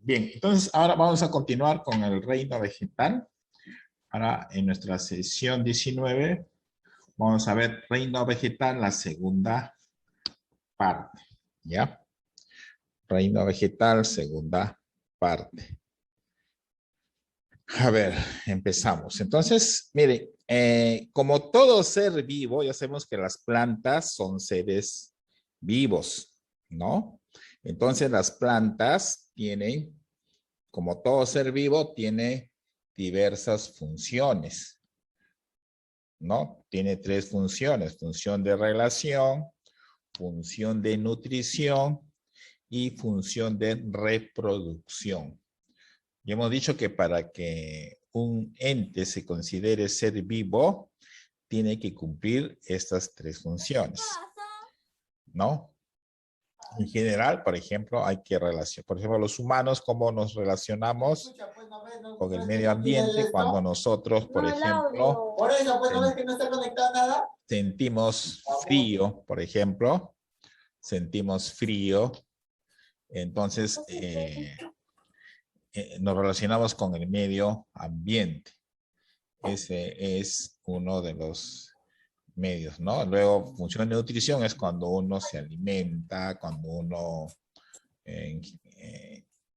Bien, entonces ahora vamos a continuar con el reino vegetal. Ahora en nuestra sesión 19 vamos a ver reino vegetal, la segunda parte. ¿Ya? Reino vegetal, segunda parte. A ver, empezamos. Entonces, mire, como todo ser vivo, ya sabemos que las plantas son seres vivos, ¿no? Entonces las plantas tienen, como todo ser vivo, tiene diversas funciones, ¿no? Tiene tres funciones: función de relación, función de nutrición y función de reproducción. Ya hemos dicho que para que un ente se considere ser vivo, tiene que cumplir estas tres funciones, ¿no? En general, por ejemplo, hay que relacionar, por ejemplo, los humanos, cómo nos relacionamos con el medio ambiente cuando nosotros, por ejemplo, sentimos frío, por ejemplo, sentimos frío, entonces nos relacionamos con el medio ambiente. Ese es uno de los medios, ¿no? Luego, función de nutrición es cuando uno se alimenta, cuando uno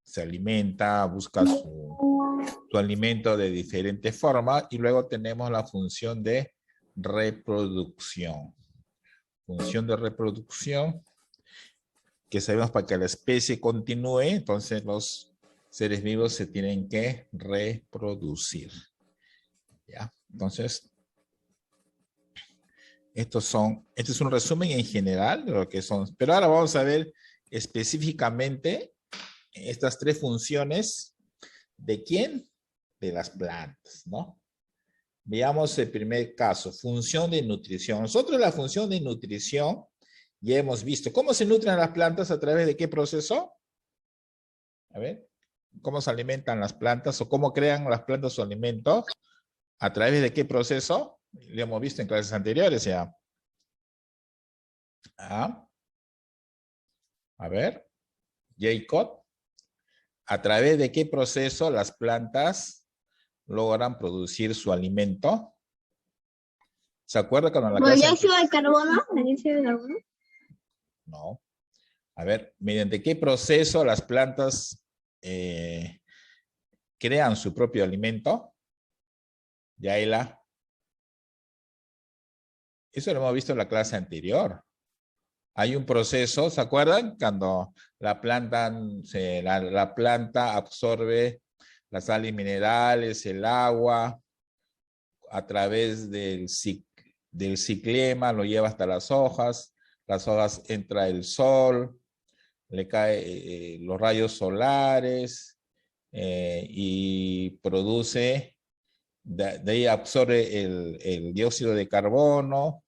se alimenta, busca su alimento de diferente forma, y luego tenemos la función de reproducción. Función de reproducción, que sabemos para que la especie continúe, entonces los seres vivos se tienen que reproducir. ¿Ya? Entonces, este es un resumen en general de lo que son, pero ahora vamos a ver específicamente estas tres funciones. ¿De quién? De las plantas, ¿no? Veamos el primer caso, función de nutrición. Nosotros la función de nutrición ya hemos visto. ¿Cómo se nutren las plantas? ¿A través de qué proceso? A ver, ¿cómo se alimentan las plantas o cómo crean las plantas su alimento? ¿A través de qué proceso? Lo hemos visto en clases anteriores ya. ¿Ah? A ver, Jacob. ¿A través de qué proceso las plantas logran producir su alimento? ¿Se acuerda cuando en la clase? ¿Monóxido de carbono? ¿Monóxido de carbono? No. A ver, ¿mediante qué proceso las plantas crean su propio alimento? Yaela. Eso lo hemos visto en la clase anterior. Hay un proceso, ¿se acuerdan? Cuando la planta absorbe las sales minerales, el agua, a través del ciclema, lo lleva hasta las hojas entra el sol, le cae los rayos solares y produce, de ahí absorbe el dióxido de carbono,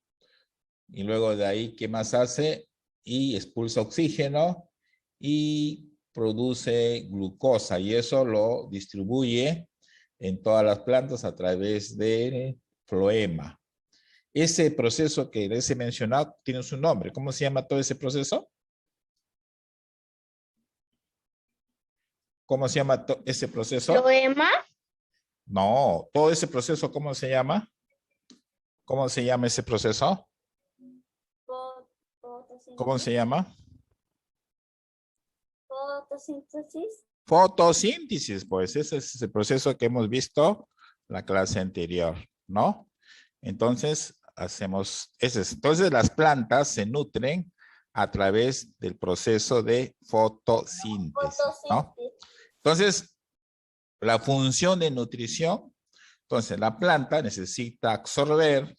y luego de ahí, ¿qué más hace? Y expulsa oxígeno y produce glucosa, y eso lo distribuye en todas las plantas a través del floema. Ese proceso que les he mencionado tiene su nombre. ¿Cómo se llama todo ese proceso? ¿Cómo se llama ese proceso? ¿Floema? No, todo ese proceso, ¿cómo se llama? ¿Cómo se llama ese proceso? ¿Cómo se llama? Fotosíntesis. Fotosíntesis, pues ese es el proceso que hemos visto en la clase anterior, ¿no? Entonces, entonces las plantas se nutren a través del proceso de fotosíntesis, ¿no? Entonces, la función de nutrición, entonces la planta necesita absorber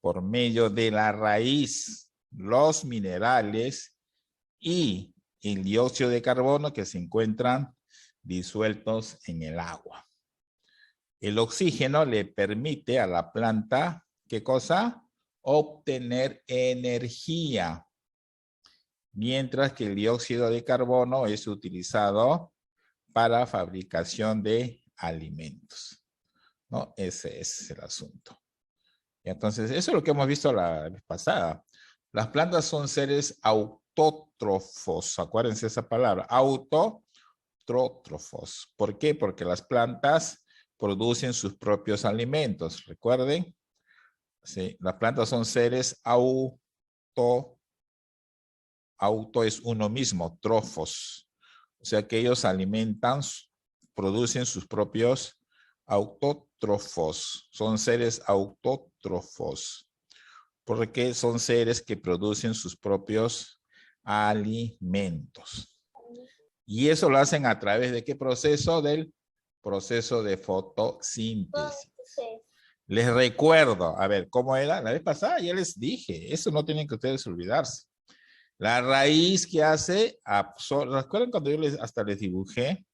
por medio de la raíz los minerales y el dióxido de carbono que se encuentran disueltos en el agua. El oxígeno le permite a la planta, ¿qué cosa? Obtener energía, mientras que el dióxido de carbono es utilizado para fabricación de alimentos, ¿no? Ese es el asunto. Y entonces, eso es lo que hemos visto la vez pasada. Las plantas son seres autótrofos, acuérdense esa palabra, autótrofos. autótrofos. ¿Por qué? Porque las plantas producen sus propios alimentos. Recuerden, sí, las plantas son seres auto es uno mismo, trofos. O sea que ellos alimentan, producen sus propios autótrofos. Son seres autótrofos. Porque son seres que producen sus propios alimentos. Y eso lo hacen a través de qué proceso? Del proceso de fotosíntesis. Les recuerdo, a ver, ¿cómo era? La vez pasada ya les dije, eso no tienen que ustedes olvidarse. La raíz que hace, ¿recuerdan cuando yo hasta les dibujé?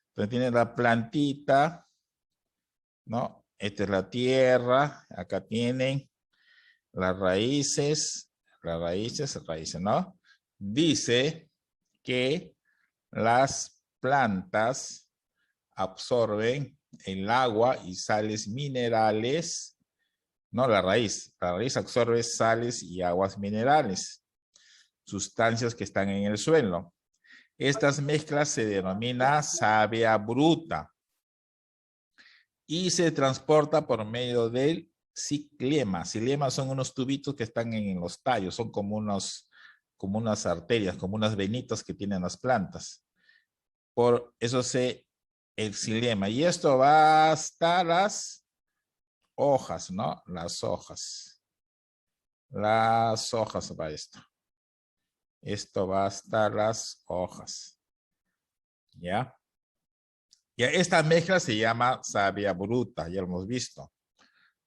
Entonces tiene la plantita, ¿no? Esta es la tierra, acá tienen las raíces, ¿no? Dice que las plantas absorben el agua y sales minerales, no la raíz absorbe sales y aguas minerales, sustancias que están en el suelo. Estas mezclas se denomina savia bruta y se transporta por medio del xilema. Xilemas son unos tubitos que están en los tallos, son como unas arterias, como unas venitas que tienen las plantas. Por eso el xilema. Y esto va hasta las hojas, ¿no? Las hojas va esto. Esto va hasta las hojas. ¿Ya? Ya esta mezcla se llama savia bruta, ya lo hemos visto.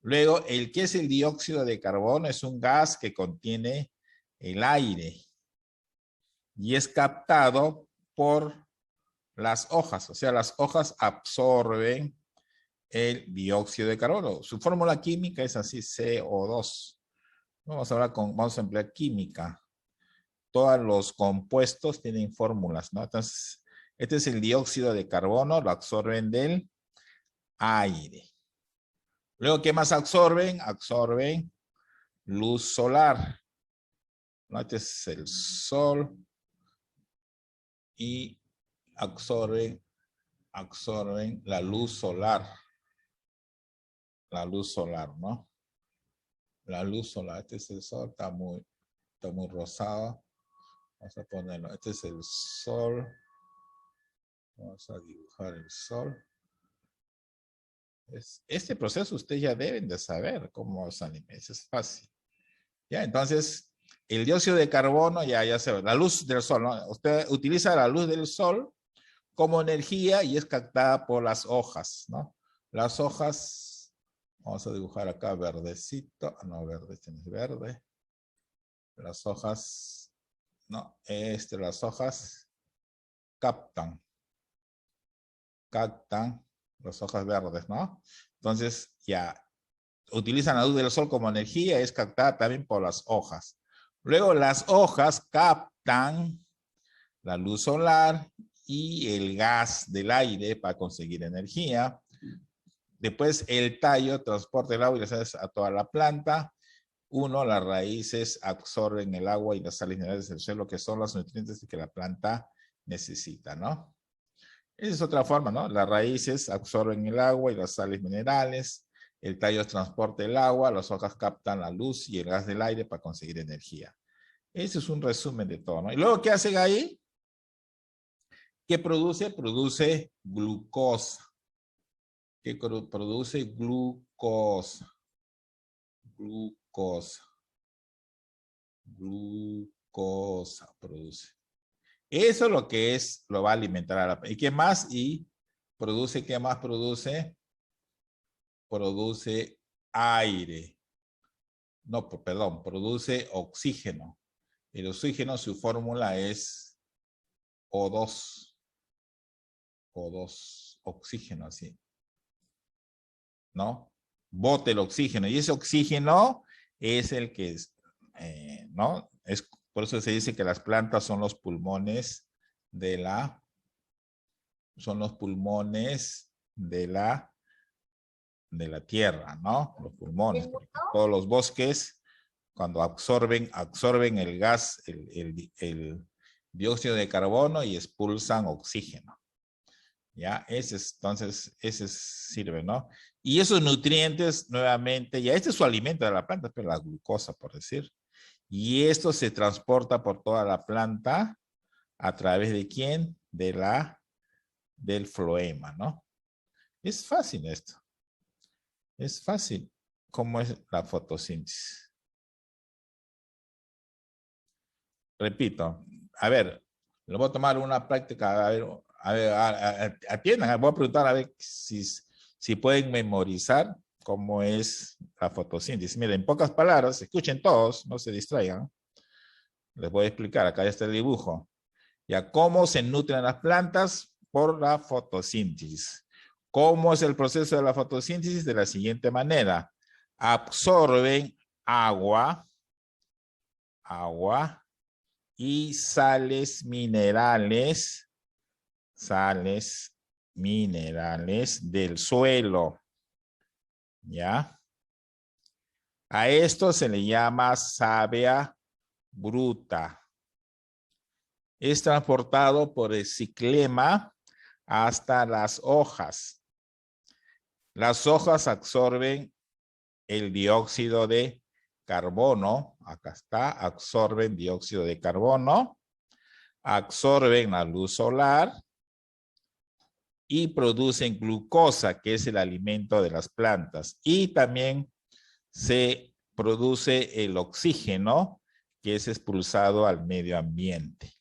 Luego, ¿qué es el dióxido de carbono? Es un gas que contiene el aire y es captado por las hojas. O sea, las hojas absorben el dióxido de carbono. Su fórmula química es así, CO2. Vamos a emplear química. Todos los compuestos tienen fórmulas, ¿no? Entonces, este es el dióxido de carbono, lo absorben del aire. Luego, ¿qué más absorben? Absorben luz solar, ¿no? Este es el sol y absorben la luz solar. La luz solar, ¿no? La luz solar, este es el sol, está muy rosado. Vamos a ponerlo, este es el sol. Vamos a dibujar el sol. Este proceso ustedes ya deben de saber cómo se alimenta, es fácil. Ya, entonces, el dióxido de carbono, ya se ve, la luz del sol, ¿no? Usted utiliza la luz del sol como energía y es captada por las hojas, ¿no? Las hojas, vamos a dibujar acá verdecito, no, verde, este no es verde. Las hojas, no, las hojas captan las hojas verdes, ¿no? Entonces, ya, utilizan la luz del sol como energía, es captada también por las hojas. Luego las hojas captan la luz solar y el gas del aire para conseguir energía. Después el tallo transporta el agua y las sales a toda la planta. Las raíces absorben el agua y las sales minerales del suelo, que son los nutrientes que la planta necesita, ¿no? Esa es otra forma, ¿no? Las raíces absorben el agua y las sales minerales. El tallo transporta el agua, las hojas captan la luz y el gas del aire para conseguir energía. Ese es un resumen de todo, ¿no? Y luego, ¿qué hacen ahí? ¿Qué produce? Produce glucosa. ¿Qué produce? Glucosa. Glucosa produce. Eso es lo que lo va a alimentar a la... ¿Y qué más? ¿Qué más produce? Produce aire. No, perdón, produce oxígeno. El oxígeno, su fórmula es O2. O2, oxígeno, así. ¿No? Bote el oxígeno. Y ese oxígeno es el que es, ¿no? Por eso se dice que las plantas son los pulmones de la tierra, ¿no? Los pulmones. Todos los bosques, cuando absorben el gas, el dióxido de carbono y expulsan oxígeno. Ya, entonces, sirve, ¿no? Y esos nutrientes, nuevamente, ya este es su alimento de la planta, pero la glucosa, por decir. Y esto se transporta por toda la planta a través de quién? Del floema, ¿no? Es fácil esto. Es fácil. ¿Cómo es la fotosíntesis? Repito. A ver, le voy a tomar una práctica. A ver, atiendan. Voy a preguntar a ver si pueden memorizar cómo es la fotosíntesis. Miren, en pocas palabras, escuchen todos, no se distraigan. Les voy a explicar. Acá está el dibujo. Ya, ¿cómo se nutren las plantas? Por la fotosíntesis. ¿Cómo es el proceso de la fotosíntesis? De la siguiente manera. Absorben agua y sales minerales del suelo. ¿Ya? A esto se le llama savia bruta. Es transportado por el xilema hasta las hojas. Las hojas absorben el dióxido de carbono. Acá está, absorben dióxido de carbono, absorben la luz solar y producen glucosa, que es el alimento de las plantas. Y también se produce el oxígeno, que es expulsado al medio ambiente.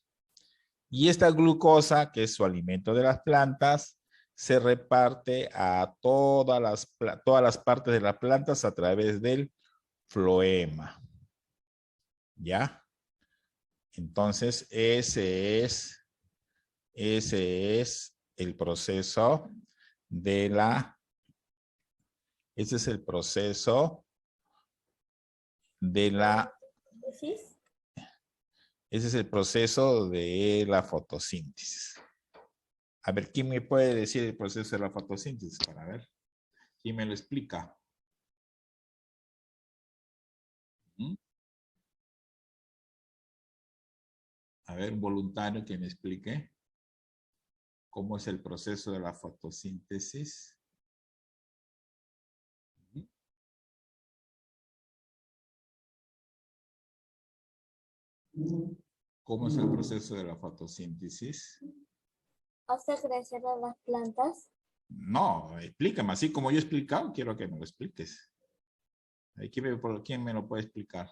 Y esta glucosa, que es su alimento de las plantas, se reparte a todas las partes de las plantas a través del floema. ¿Ya? Entonces, ese es el proceso de la, ese es el proceso de la, ¿Fotosíntesis? ese es el proceso de la fotosíntesis. A ver, ¿quién me puede decir el proceso de la fotosíntesis? Para ver, ¿quién me lo explica? ¿Mm? A ver, un voluntario que me explique cómo es el proceso de la fotosíntesis. ¿Cómo es el proceso de la fotosíntesis? ¿Hace crecer a las plantas? No, explícame, así como yo he explicado, quiero que me lo expliques. ¿Quién me lo puede explicar?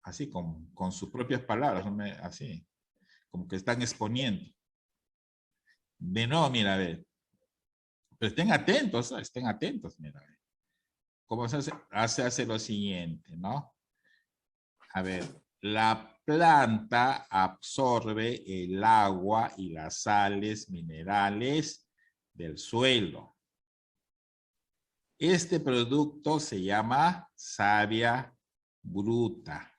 Así, con sus propias palabras, así, como que están exponiendo. De nuevo, mira, a ver, pero estén atentos, mira, a ver. ¿Cómo se hace lo siguiente, no? A ver, la planta absorbe el agua y las sales minerales del suelo. Este producto se llama savia bruta.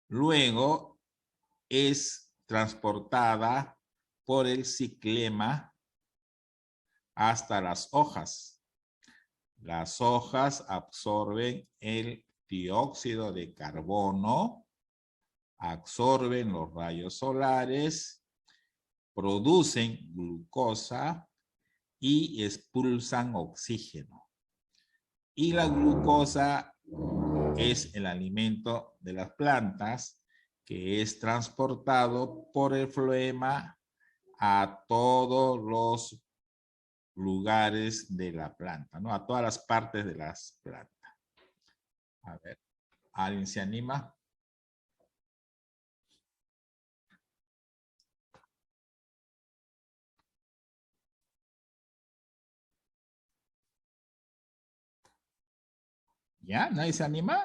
Luego es transportada por el xilema hasta las hojas. Las hojas absorben el dióxido de carbono, absorben los rayos solares, producen glucosa y expulsan oxígeno. Y la glucosa es el alimento de las plantas que es transportado por el floema a todos los lugares de la planta, ¿no? A todas las partes de las plantas. A ver, ¿alguien se anima? ¿Ya? ¿Nadie se anima?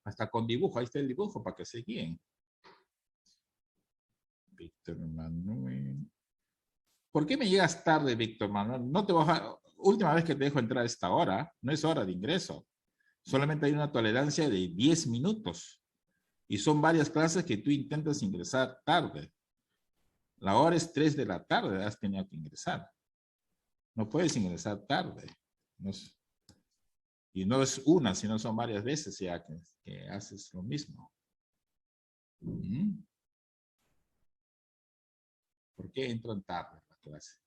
Hasta con dibujo, ahí está el dibujo para que se guíen. Víctor Manuel. ¿Por qué me llegas tarde, Víctor Manuel? No te voy a... Última vez que te dejo entrar a esta hora, no es hora de ingreso. Solamente hay una tolerancia de 10 minutos. Y son varias clases que tú intentas ingresar tarde. La hora es 3 de la tarde, has tenido que ingresar. No puedes ingresar tarde. No sé. Y no es una, sino son varias veces ya que haces lo mismo. ¿Mm? ¿Por qué entran tarde a la clase?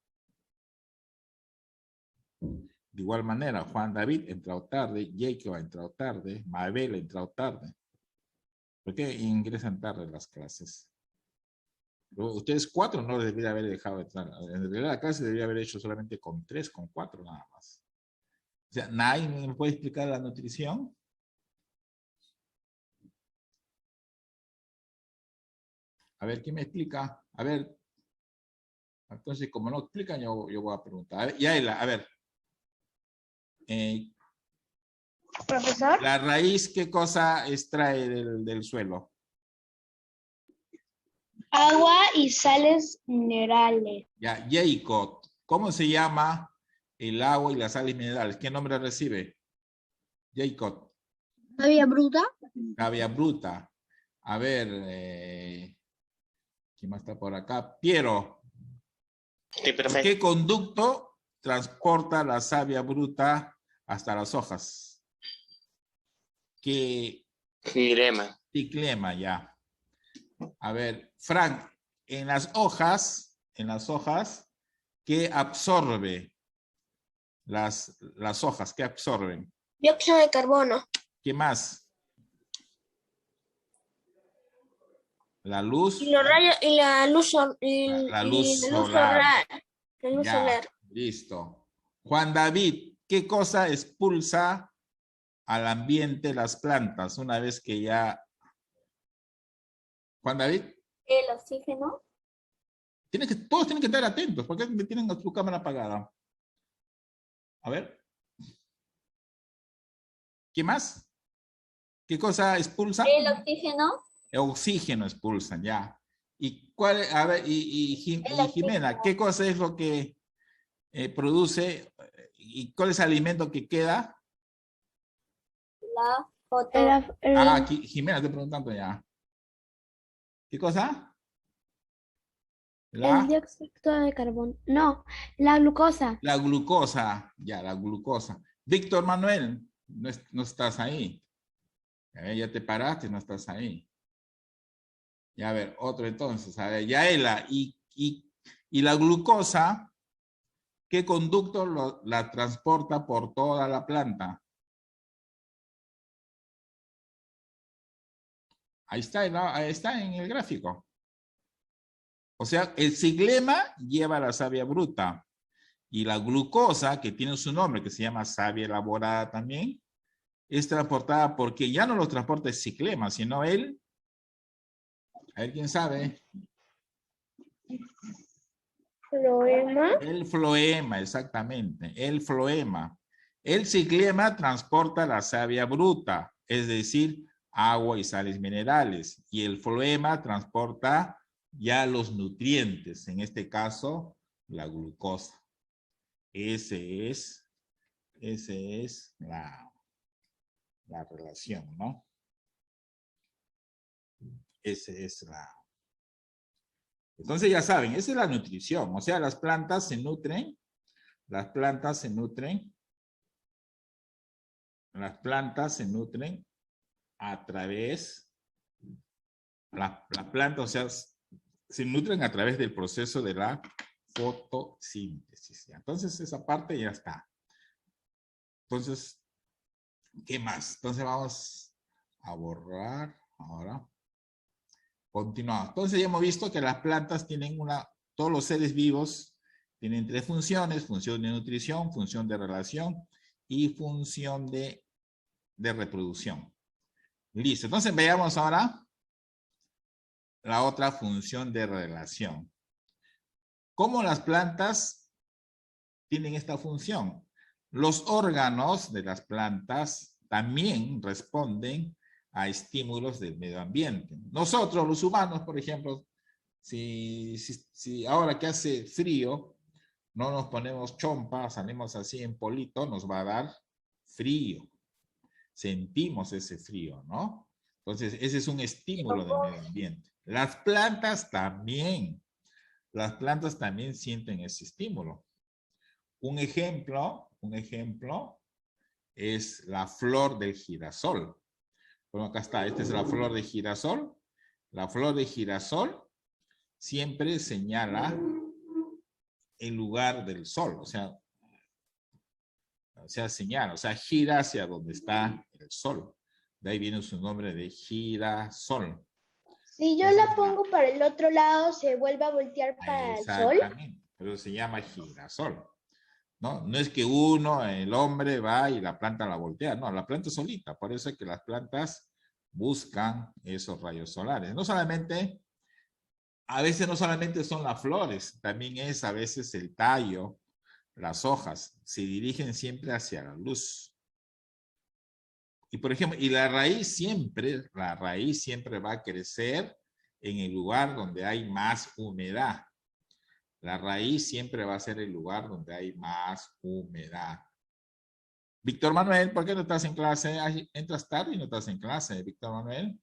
De igual manera, Juan David ha entrado tarde, Jacob ha entrado tarde, Mabel ha entrado tarde. ¿Por qué ingresan tarde las clases? Ustedes 4 no les debería haber dejado entrar. En realidad la clase debería haber hecho solamente con 3, con 4 nada más. O sea, ¿nadie me puede explicar la nutrición? A ver, ¿quién me explica? A ver. Entonces, como no explican, yo voy a preguntar. A ver, Yaela, a ver. Profesor. La raíz, ¿qué cosa extrae del suelo? Agua y sales minerales. Ya, Jacob, ¿cómo se llama el agua y las sales minerales? ¿Qué nombre recibe? Jacob. Savia bruta. Savia bruta. A ver, ¿quién más está por acá? Piero. Sí, ¿Por qué conducto transporta la savia bruta hasta las hojas? ¿Qué? Xilema. Ciclema, ya. A ver, Frank, en las hojas, ¿qué absorbe las hojas? ¿Qué absorben? Dióxido de carbono. ¿Qué más? La luz. Y los rayos y la luz, La luz solar. solar. La luz Ya, solar. listo. Juan David, ¿qué cosa expulsa al ambiente las plantas una vez que ya... Juan David. El oxígeno. Todos tienen que estar atentos. ¿Por qué tienen su cámara apagada? A ver. ¿Qué más? ¿Qué cosa expulsa? El oxígeno. El oxígeno expulsan, ya. ¿Y cuál? A ver, Jimena, ¿qué cosa es lo que produce y cuál es el alimento que queda? La foto. Aquí, Jimena, estoy preguntando ya. ¿Qué cosa? El dióxido de carbono. No, la glucosa. La glucosa, ya, la glucosa. Víctor Manuel, no estás ahí. Ya te paraste, no estás ahí. Ya, a ver, otro entonces. A ver, Yaela, y la glucosa, ¿qué conducto la transporta por toda la planta? Ahí está en el gráfico. O sea, el xilema lleva la savia bruta y la glucosa, que tiene su nombre, que se llama savia elaborada también, es transportada porque ya no lo transporta el xilema, sino a ver, ¿quién sabe? Floema. El floema, exactamente, el floema. El xilema transporta la savia bruta, es decir, agua y sales minerales, y el floema transporta ya los nutrientes, en este caso, la glucosa. Ese es la relación, ¿no? Ese es la... Entonces ya saben, esa es la nutrición, o sea, las plantas se nutren a través, la planta, o sea, se nutren a través del proceso de la fotosíntesis. Entonces esa parte ya está. Entonces, ¿qué más? Entonces vamos a borrar ahora. Continuamos. Entonces ya hemos visto que las plantas tienen todos los seres vivos tienen 3 funciones: función de nutrición, función de relación y función de reproducción. Listo. Entonces veamos ahora la otra función de relación. ¿Cómo las plantas tienen esta función? Los órganos de las plantas también responden a estímulos del medio ambiente. Nosotros, los humanos, por ejemplo, si ahora que hace frío, no nos ponemos chompa, salimos así en polito, nos va a dar frío. Sentimos ese frío, ¿no? Entonces, ese es un estímulo del medio ambiente. Las plantas también sienten ese estímulo. Un ejemplo es la flor del girasol. Bueno, acá está, esta es la flor de girasol. La flor de girasol siempre señala el lugar del sol, o sea, señala, o sea, gira hacia donde está el sol. De ahí viene su nombre de girasol. Si yo la pongo para el otro lado, ¿se vuelve a voltear para el sol? Exactamente, pero se llama girasol. ¿No? No es que uno, el hombre, va y la planta la voltea, no, la planta solita. Por eso es que las plantas buscan esos rayos solares. No solamente, a veces no solamente son las flores, también es a veces el tallo, las hojas, se dirigen siempre hacia la luz. Y por ejemplo, y la raíz siempre va a crecer en el lugar donde hay más humedad. La raíz siempre va a ser el lugar donde hay más humedad. Víctor Manuel, ¿por qué no estás en clase? Entras tarde y no estás en clase, Víctor Manuel.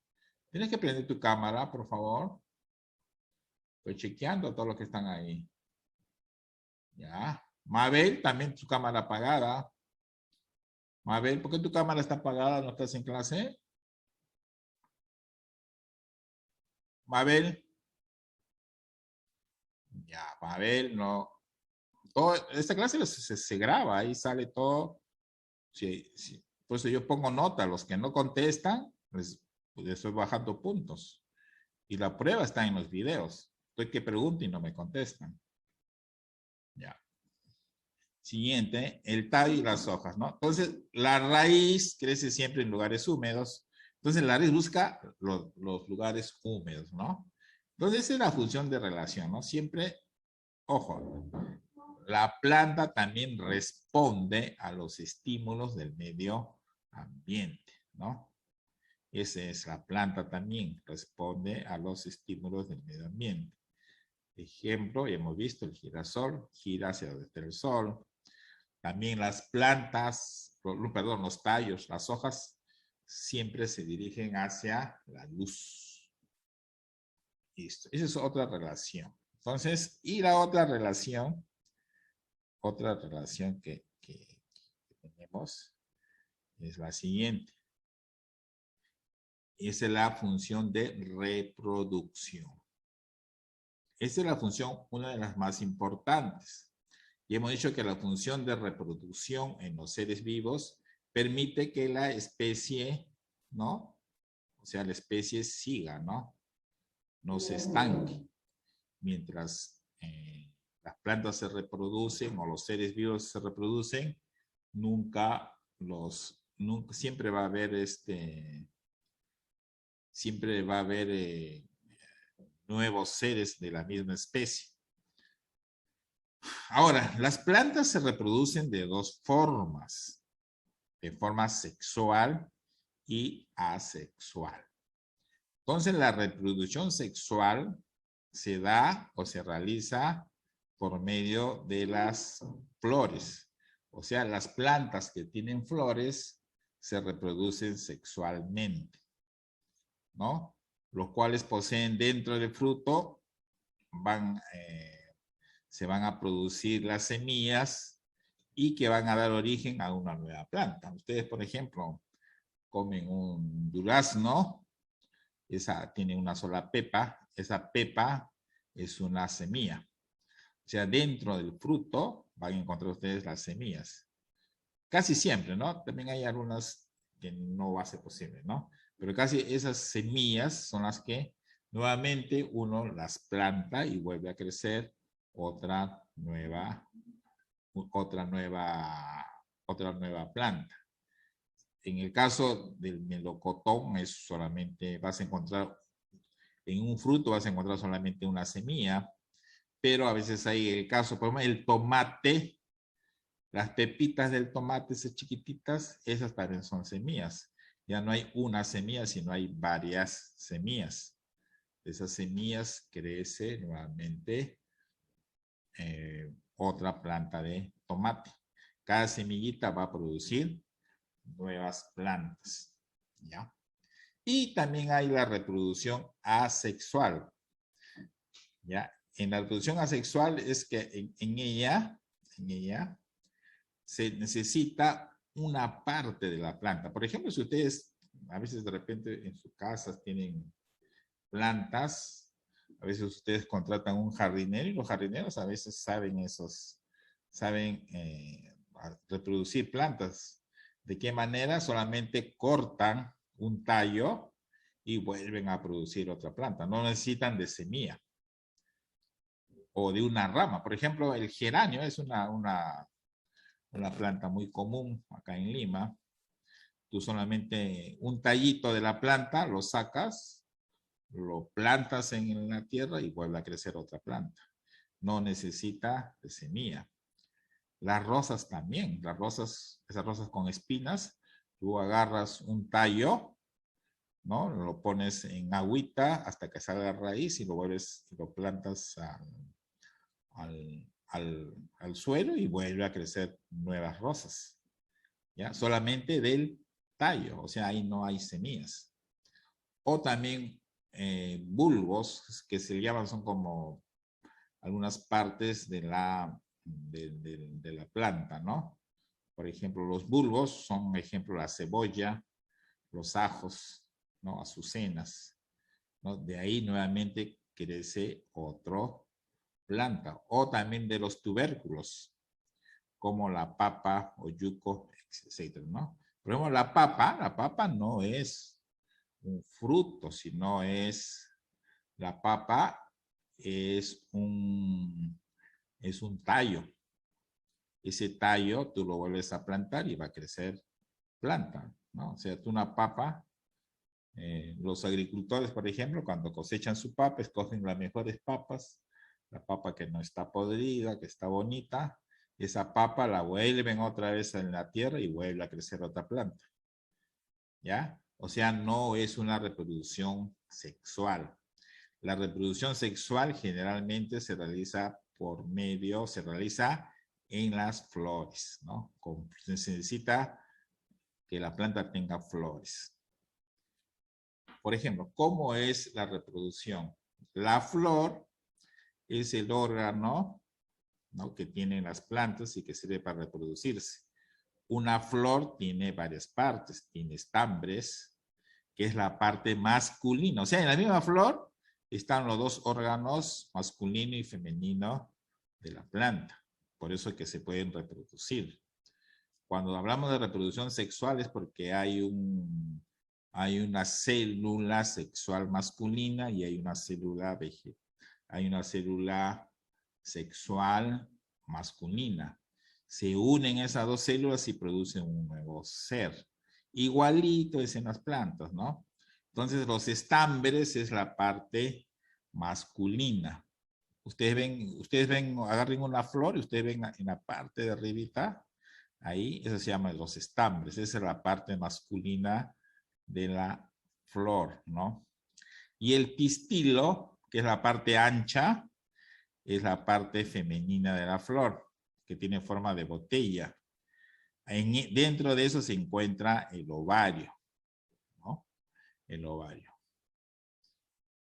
Tienes que prender tu cámara, por favor. Estoy chequeando a todos los que están ahí. Ya. Mabel, también tu cámara apagada. Mabel, ¿por qué tu cámara está apagada? ¿No estás en clase? Mabel. Ya, Mabel, no. Esta clase se graba, ahí sale todo. Sí, sí. Por eso yo pongo nota. Los que no contestan, pues estoy bajando puntos. Y la prueba está en los videos. Estoy que pregunto y no me contestan. Ya. Siguiente, el tallo y las hojas, ¿no? Entonces, la raíz crece siempre en lugares húmedos. Entonces, la raíz busca los lugares húmedos, ¿no? Entonces, esa es la función de relación, ¿no? Siempre, ojo, la planta también responde a los estímulos del medio ambiente, ¿no? Esa es la planta también, responde a los estímulos del medio ambiente. Ejemplo, hemos visto el girasol, gira hacia donde está el sol. También las plantas, perdón, los tallos, las hojas, siempre se dirigen hacia la luz. Listo. Esa es otra relación. Entonces, y la otra relación que tenemos es la siguiente. Esa es la función de reproducción. Esta es la función, una de las más importantes. Y hemos dicho que la función de reproducción en los seres vivos permite que la especie, ¿no? O sea, la especie siga, ¿no? No se estanque. Mientras las plantas se reproducen o los seres vivos se reproducen, siempre va a haber nuevos seres de la misma especie. Ahora, las plantas se reproducen de dos formas, de forma sexual y asexual. Entonces, la reproducción sexual se da o se realiza por medio de las flores. O sea, las plantas que tienen flores se reproducen sexualmente, ¿no? Los cuales poseen dentro del fruto, se van a producir las semillas y que van a dar origen a una nueva planta. Ustedes, por ejemplo, comen un durazno, esa tiene una sola pepa, esa pepa es una semilla. O sea, dentro del fruto van a encontrar ustedes las semillas. Casi siempre, ¿no? También hay algunas que no va a ser posible, ¿no? Pero casi esas semillas son las que nuevamente uno las planta y vuelve a crecer otra nueva planta. En el caso del melocotón es solamente, vas a encontrar en un fruto, vas a encontrar solamente una semilla, pero a veces hay el caso, por ejemplo, el tomate, las pepitas del tomate, esas chiquititas, esas también son semillas. Ya no hay una semilla, sino hay varias semillas. De esas semillas crece nuevamente otra planta de tomate. Cada semillita va a producir nuevas plantas, ¿ya? Y también hay la reproducción asexual, ¿ya? En la reproducción asexual es que en ella se necesita una parte de la planta. Por ejemplo, si ustedes a veces de repente en sus casas tienen plantas, a veces ustedes contratan un jardinero y los jardineros a veces saben reproducir plantas. ¿De qué manera? Solamente cortan un tallo y vuelven a producir otra planta. No necesitan de semilla o de una rama. Por ejemplo, el geranio es una planta muy común acá en Lima. Tú solamente un tallito de la planta lo sacas, lo plantas en la tierra y vuelve a crecer otra planta. No necesita de semilla. Las rosas también, esas rosas con espinas, tú agarras un tallo, ¿no? Lo pones en agüita hasta que salga raíz y lo plantas al suelo y vuelve a crecer nuevas rosas, ¿ya? Solamente del tallo, o sea, ahí no hay semillas. O también bulbos, que se llaman, son como algunas partes de la planta, ¿no? Por ejemplo, los bulbos son, ejemplo, la cebolla, los ajos, ¿no? Azucenas, ¿no? De ahí nuevamente crece otro planta. O también de los tubérculos, como la papa o yuco, etc., ¿no? Por ejemplo, la papa no es un fruto, sino la papa es un tallo. Ese tallo tú lo vuelves a plantar y va a crecer planta, ¿no? O sea, tú una papa, los agricultores, por ejemplo, cuando cosechan su papa, escogen las mejores papas, la papa que no está podrida, que está bonita, esa papa la vuelven otra vez en la tierra y vuelve a crecer otra planta, ¿ya? O sea, no es una reproducción sexual. La reproducción sexual generalmente se realiza en las flores, ¿no? Se necesita que la planta tenga flores. Por ejemplo, ¿cómo es la reproducción? La flor es el órgano, ¿no?, que tienen las plantas y que sirve para reproducirse. Una flor tiene varias partes, tiene estambres, que es la parte masculina. O sea, en la misma flor están los dos órganos, masculino y femenino, de la planta. Por eso es que se pueden reproducir. Cuando hablamos de reproducción sexual es porque hay una célula sexual masculina y hay una célula sexual masculina. Se unen esas dos células y producen un nuevo ser. Igualito es en las plantas, ¿no? Entonces los estambres es la parte masculina. Ustedes ven, agarren una flor y ustedes ven en la parte de arribita, ahí, eso se llama los estambres, esa es la parte masculina de la flor, ¿no? Y el pistilo, que es la parte ancha, es la parte femenina de la flor, que tiene forma de botella. Dentro de eso se encuentra el ovario, ¿no? El ovario,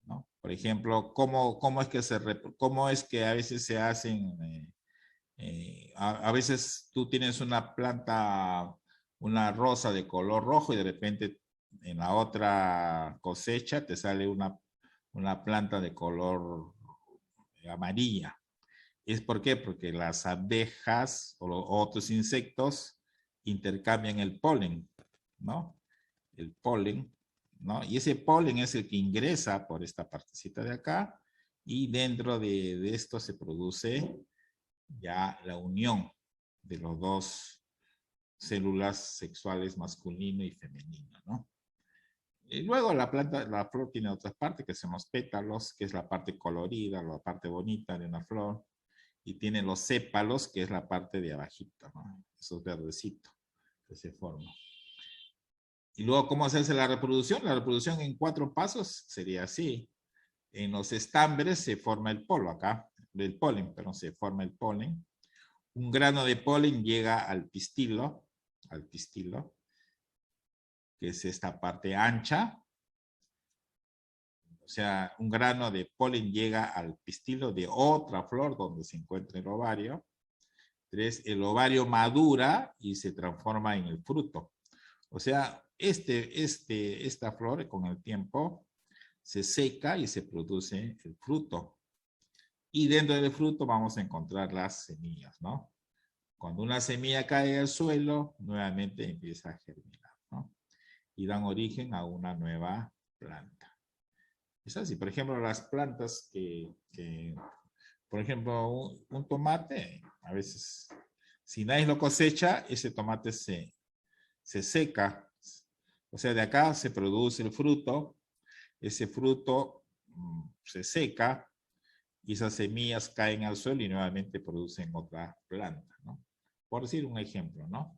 ¿no? Por ejemplo, ¿cómo es que a veces se hacen, a veces tú tienes una planta, una rosa de color rojo y de repente en la otra cosecha te sale una planta de color amarilla? ¿Es por qué? Porque las abejas o otros insectos intercambian el polen, ¿no? El polen, ¿no? Y ese polen es el que ingresa por esta partecita de acá y dentro de esto se produce ya la unión de los dos células sexuales masculino y femenino, ¿no? Y luego la flor tiene otras partes que son los pétalos, que es la parte colorida, la parte bonita de una flor, y tiene los sépalos, que es la parte de abajito, ¿no? Esos verdecitos que se forman. Y luego, ¿cómo se hace la reproducción? La reproducción en 4 pasos sería así. En los estambres se forma el polen, pero se forma el polen. Un grano de polen llega al pistilo, que es esta parte ancha. O sea, un grano de polen llega al pistilo de otra flor donde se encuentra el ovario. El ovario madura y se transforma en el fruto. O sea, esta flor con el tiempo se seca y se produce el fruto. Y dentro del fruto vamos a encontrar las semillas, ¿no? Cuando una semilla cae al suelo, nuevamente empieza a germinar, ¿no? Y dan origen a una nueva planta. Es así, por ejemplo, las plantas por ejemplo, un tomate, a veces, si nadie lo cosecha, ese tomate se seca. O sea, de acá se produce el fruto, ese fruto se seca, y esas semillas caen al suelo y nuevamente producen otra planta, ¿no? Por decir un ejemplo, ¿no?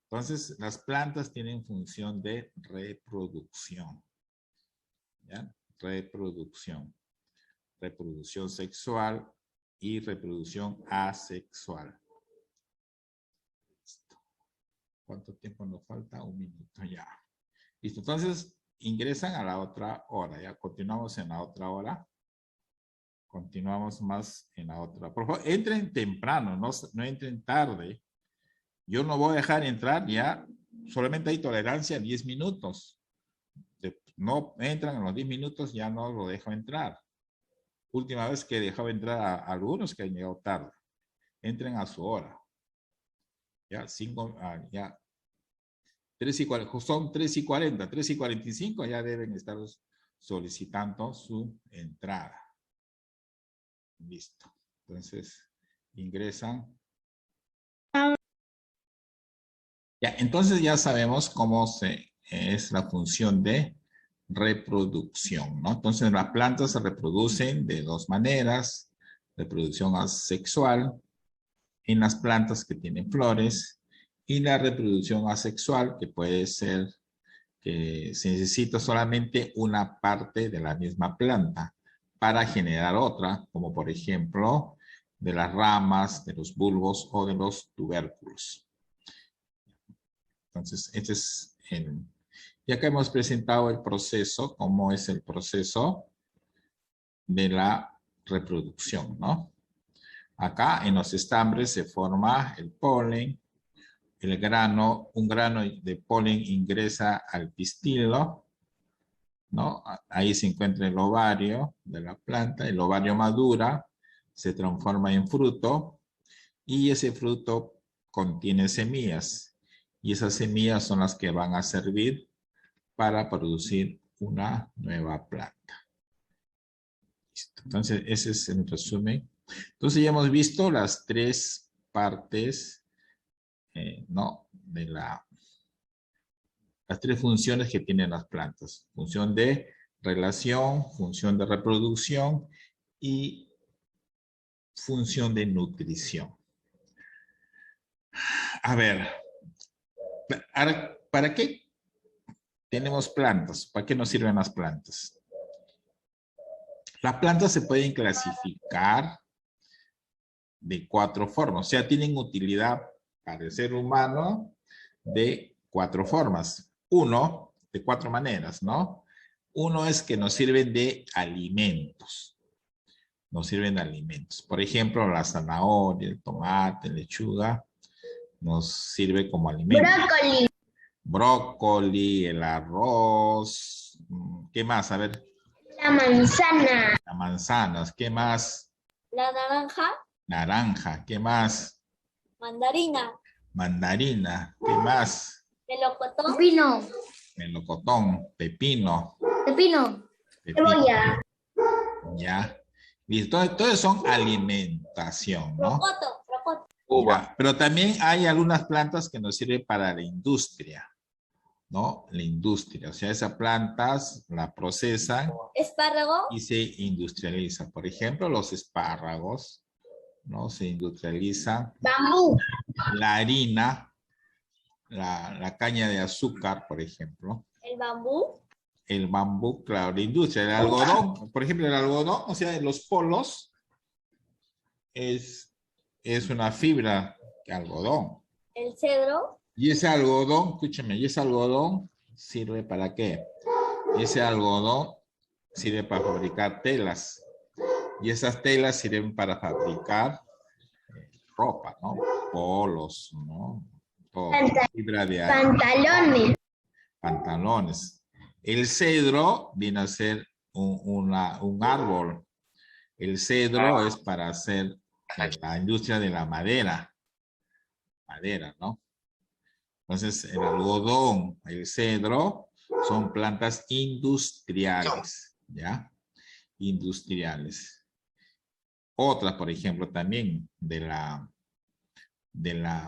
Entonces, las plantas tienen función de reproducción, ¿ya? Reproducción sexual y reproducción asexual. Listo. ¿Cuánto tiempo nos falta? 1 minuto ya. Listo, entonces ingresan a la otra hora, ya continuamos en la otra hora. Continuamos más en la otra. Por favor, entren temprano, no entren tarde. Yo no voy a dejar entrar ya, solamente hay tolerancia a 10 minutos. No entran en los 10 minutos, ya no lo dejo entrar. Última vez que dejaba entrar a algunos que han llegado tarde. Entren a su hora. Ya, 3:40, son 3:40, 3:45 ya deben estar solicitando su entrada. Listo. Entonces, ingresan. Ya, entonces ya sabemos cómo es la función de reproducción, ¿no? Entonces, las plantas se reproducen de 2 maneras. Reproducción asexual en las plantas que tienen flores y la reproducción asexual, que puede ser que se necesita solamente una parte de la misma planta para generar otra, como por ejemplo de las ramas, de los bulbos o de los tubérculos. Entonces, este es ya que hemos presentado el proceso, cómo es el proceso de la reproducción, ¿no? Acá en los estambres se forma el polen, un grano de polen ingresa al pistilo, ¿no? Ahí se encuentra el ovario de la planta, el ovario madura, se transforma en fruto y ese fruto contiene semillas y esas semillas son las que van a servir para producir una nueva planta. Listo. Entonces, ese es el resumen. Entonces, ya hemos visto las 3 partes, ¿no? De las 3 funciones que tienen las plantas. Función de relación, función de reproducción y función de nutrición. A ver, ¿para qué tenemos plantas? ¿Para qué nos sirven las plantas? Las plantas se pueden clasificar de 4 formas. O sea, tienen utilidad para el ser humano de 4 formas. De 4 maneras, ¿no? Uno es que nos sirven de alimentos. Nos sirven de alimentos. Por ejemplo, la zanahoria, el tomate, la lechuga, nos sirve como alimento. Brócoli, el arroz. ¿Qué más? A ver. La manzana. La manzana. ¿Qué más? La naranja. Naranja. ¿Qué más? Mandarina. Mandarina. ¿Qué más? Melocotón. Pepino. Melocotón. Pepino. Cebolla. Ya. Listo. Todos son alimentación, ¿no? Rocoto. Ya. Pero también hay algunas plantas que nos sirven para la industria, ¿no? La industria. O sea, esas plantas la procesan. Espárrago. Y se industrializa. Por ejemplo, los espárragos, ¿no? Se industrializan. Bambú. La harina, la caña de azúcar, por ejemplo. El bambú. El bambú, claro, la industria. El algodón, por ejemplo, el algodón, o sea, los polos es una fibra de algodón. El cedro. Y ese algodón, escúcheme, y ese algodón sirve para qué? Ese algodón sirve para fabricar telas. Y esas telas sirven para fabricar ropa, ¿no? Polos, ¿no? Todo, fibra de Pantalones. pantalones. El cedro viene a ser un árbol. El cedro es para hacer la industria de la madera. Madera, ¿no? Entonces, el algodón, el cedro, son plantas industriales, ¿ya? Industriales. Otras, por ejemplo, también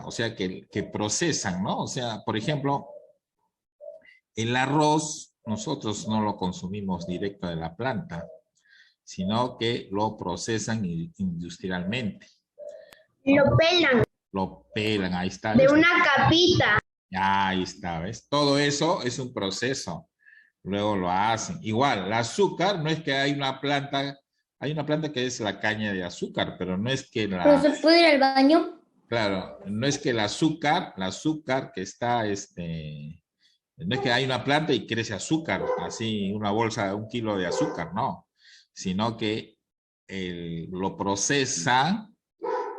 o sea, que procesan, ¿no? O sea, por ejemplo, el arroz, nosotros no lo consumimos directo de la planta, sino que lo procesan industrialmente. Lo pelan Lo pelan, ahí está. de ¿ves? una capita. Ahí está, ¿ves? Todo eso es un proceso. Luego lo hacen. Igual, el azúcar, no es que hay una planta que es la caña de azúcar, pero no es que ¿Pero se puede ir al baño? claro, no es que el azúcar que está, no es que hay una planta y crece azúcar, así una bolsa, 1 kilo de azúcar, no, sino que lo procesa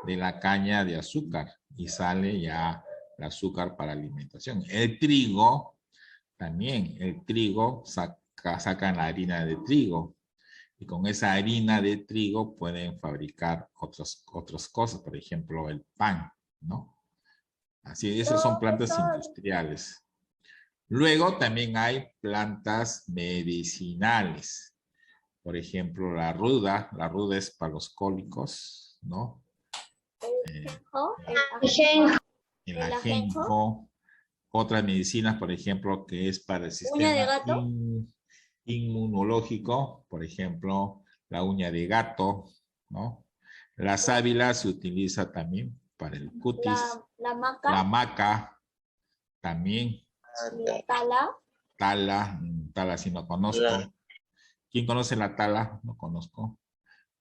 de la caña de azúcar y sale ya el azúcar para alimentación. El trigo, también, el trigo sacan la harina de trigo y con esa harina de trigo pueden fabricar otras cosas, por ejemplo, el pan, ¿no? Así, esas son plantas industriales. Luego también hay plantas medicinales. Por ejemplo, la ruda es para los cólicos, ¿no? El ajenjo. Otras medicinas, por ejemplo, que es para el ¿Uña de sistema gato? inmunológico, por ejemplo, la uña de gato, ¿no? La sábila se utiliza también para el cutis. La maca. La maca también. La tala. Tala sí no conozco. ¿Quién conoce la tala? No conozco.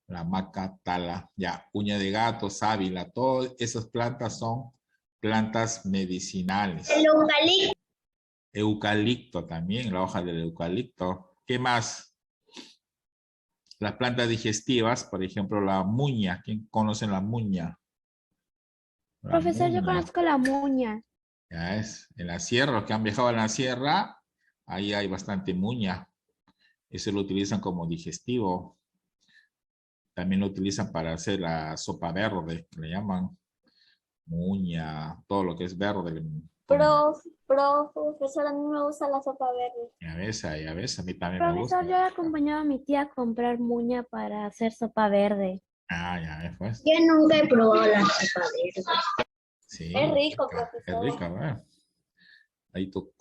La maca, tala, ya, uña de gato, sábila, todas esas plantas son plantas medicinales. El eucalipto. Eucalipto también, la hoja del eucalipto. ¿Qué más? Las plantas digestivas, por ejemplo, la muña. ¿Quién conoce la muña? Profesor, yo conozco la muña. Ya es, en la sierra, los que han viajado en la sierra, ahí hay bastante muña. Eso lo utilizan como digestivo. También lo utilizan para hacer la sopa verde, que le llaman muña, todo lo que es verde. Profesor, a mí me gusta la sopa verde. Ya ves, a mí también me gusta. Profesor, yo he acompañado a mi tía a comprar muña para hacer sopa verde. Ah, ya ves, pues. Yo nunca he probado la sopa verde. Sí, Es rico, es profesor. rica, ¿verdad? Ahí tú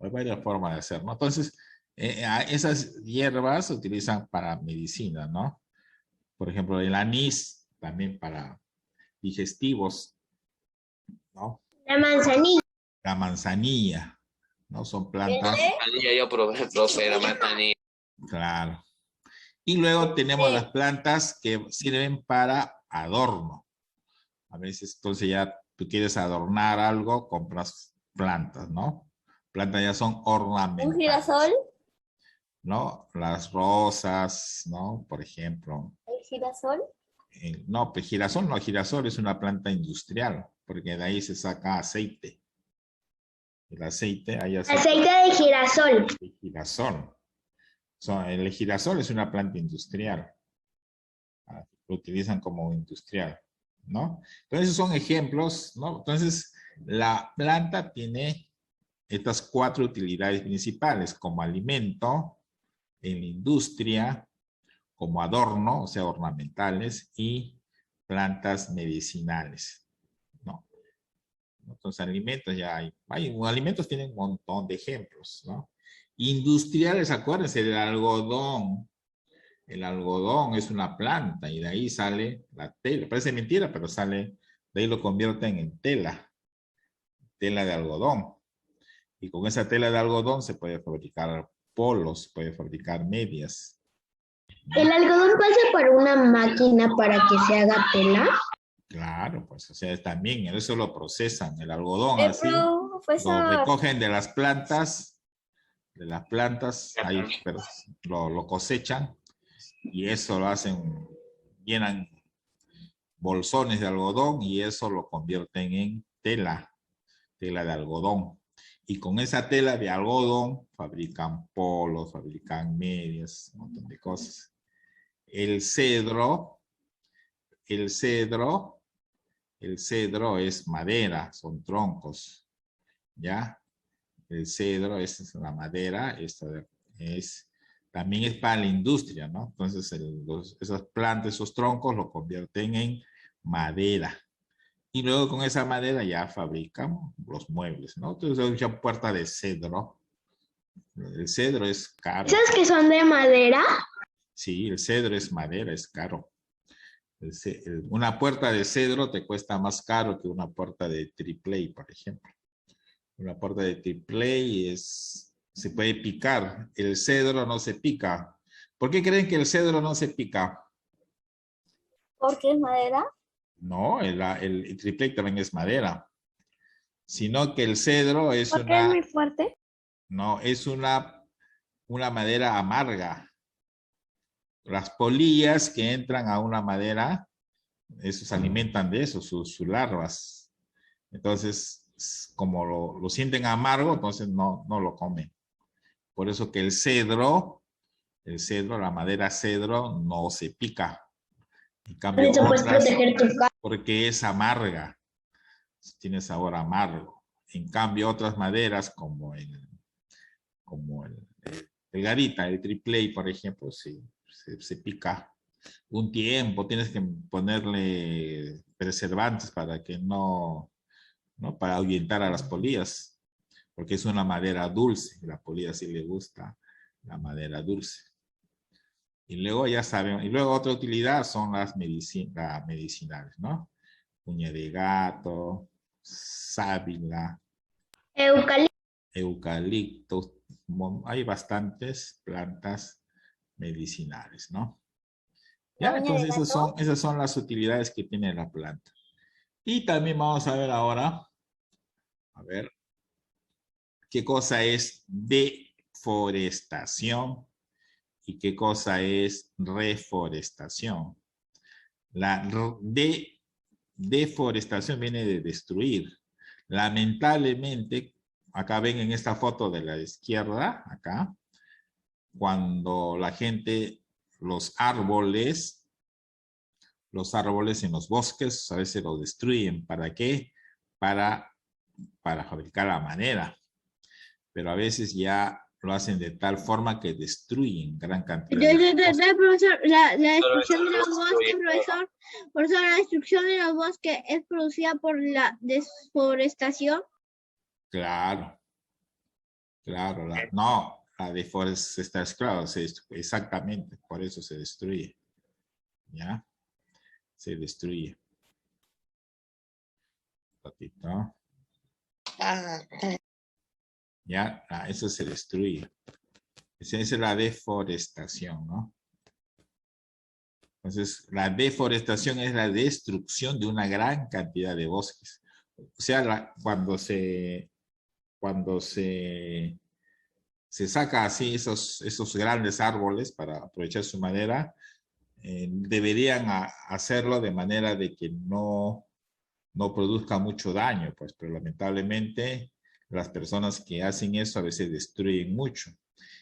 hay varias formas de hacer, ¿no? Entonces, esas hierbas se utilizan para medicina, ¿no? Por ejemplo, el anís también para digestivos, ¿no? La manzanilla. La manzanilla, ¿no? Son plantas, Yo probé, profe, la manzanilla. claro. Y luego tenemos las plantas que sirven para adorno. A veces, entonces ya tú quieres adornar algo, compras plantas, ¿no? Plantas ya son ornamentales. ¿Un girasol? ¿No? Las rosas, ¿no? Por ejemplo. ¿El girasol? No, pues girasol es una planta industrial, porque de ahí se saca aceite. El aceite, hay Aceite de girasol. de girasol. El girasol es una planta industrial. Lo utilizan como industrial, ¿no? Entonces, son ejemplos, ¿no? Entonces, la planta tiene estas 4 utilidades principales, como alimento, en la industria, como adorno, o sea, ornamentales, y plantas medicinales, ¿no? Entonces, alimentos ya hay alimentos tienen un montón de ejemplos, ¿no? Industriales, acuérdense del algodón. El algodón es una planta y de ahí sale la tela. Parece mentira, pero sale, de ahí lo convierten en tela de algodón. Y con esa tela de algodón se puede fabricar polos, se puede fabricar medias. ¿El algodón pasa por una máquina para que se haga tela? Claro, pues, o sea, también eso lo procesan, el algodón así, lo Profesor, recogen de las plantas, ahí, pero lo cosechan y eso lo hacen, llenan bolsones de algodón y eso lo convierten en tela de algodón. Y con esa tela de algodón fabrican polos, fabrican medias, un montón de cosas. El cedro es madera, son troncos, ¿ya? El cedro es la madera, también es para la industria, ¿no? Entonces esas plantas, esos troncos lo convierten en madera. Y luego con esa madera ya fabrican los muebles, ¿no? Entonces hay mucha puerta de cedro. El cedro es caro. ¿Esas que son de madera? Sí, el cedro es madera, es caro. Una puerta de cedro te cuesta más caro que una puerta de triple, por ejemplo. Una puerta de triple se puede picar. El cedro no se pica. ¿Por qué creen que el cedro no se pica? ¿Porque es madera? No, el triple también es madera. Sino que el cedro es ¿Porque es muy fuerte? No, es una madera amarga. Las polillas que entran a una madera, esos se alimentan de eso, sus larvas. Entonces, como lo sienten amargo, entonces no lo comen. Por eso que el cedro, la madera cedro, no se pica. En cambio, porque es amarga, tiene sabor amargo. En cambio, otras maderas como el garita, el triple, por ejemplo, se pica un tiempo. Tienes que ponerle preservantes para que para ahuyentar a las polillas, porque es una madera dulce. A la polilla sí le gusta la madera dulce. Y luego ya saben, y luego otra utilidad son las medicinales, ¿no? Uña de gato, sábila, eucalipto. Hay bastantes plantas medicinales, ¿no? Ya, entonces esas son las utilidades que tiene la planta. Y también vamos a ver ahora, qué cosa es deforestación y qué cosa es reforestación. La deforestación viene de destruir. Lamentablemente, acá ven en esta foto de la izquierda, acá, cuando la gente, los árboles en los bosques a veces los destruyen. ¿Para qué? Para fabricar la madera. Pero a veces ya lo hacen de tal forma que destruyen gran cantidad de Profesor, la destrucción de los bosques, profesor, la destrucción de los bosques es producida por la deforestación. Claro, la deforestación, claro, exactamente, por eso se destruye, ¿ya? Se destruye. Un ratito. Ya, eso se destruye. Esa es la deforestación, ¿no? Entonces, la deforestación es la destrucción de una gran cantidad de bosques. O sea, cuando se saca así esos grandes árboles para aprovechar su madera, deberían hacerlo de manera de que no produzca mucho daño, pues, pero lamentablemente las personas que hacen eso a veces destruyen mucho.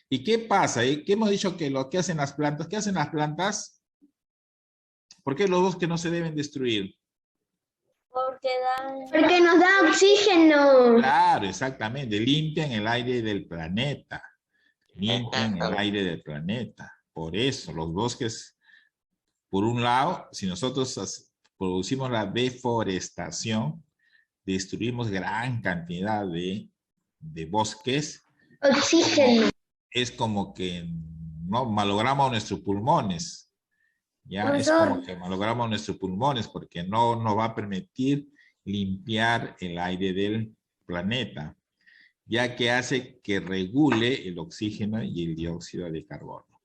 ¿Y qué pasa? ¿Qué hemos dicho que lo que hacen las plantas? ¿Qué hacen las plantas? ¿Por qué los bosques no se deben destruir? Porque nos da oxígeno. Claro, exactamente. Limpian el aire del planeta. Limpian el aire del planeta. Por eso, los bosques, por un lado, si nosotros producimos la deforestación, destruimos gran cantidad de bosques. Oxígeno. Es como que no malogramos nuestros pulmones. Ya Profesor. Es como que malogramos nuestros pulmones porque no nos va a permitir limpiar el aire del planeta, ya que hace que regule el oxígeno y el dióxido de carbono,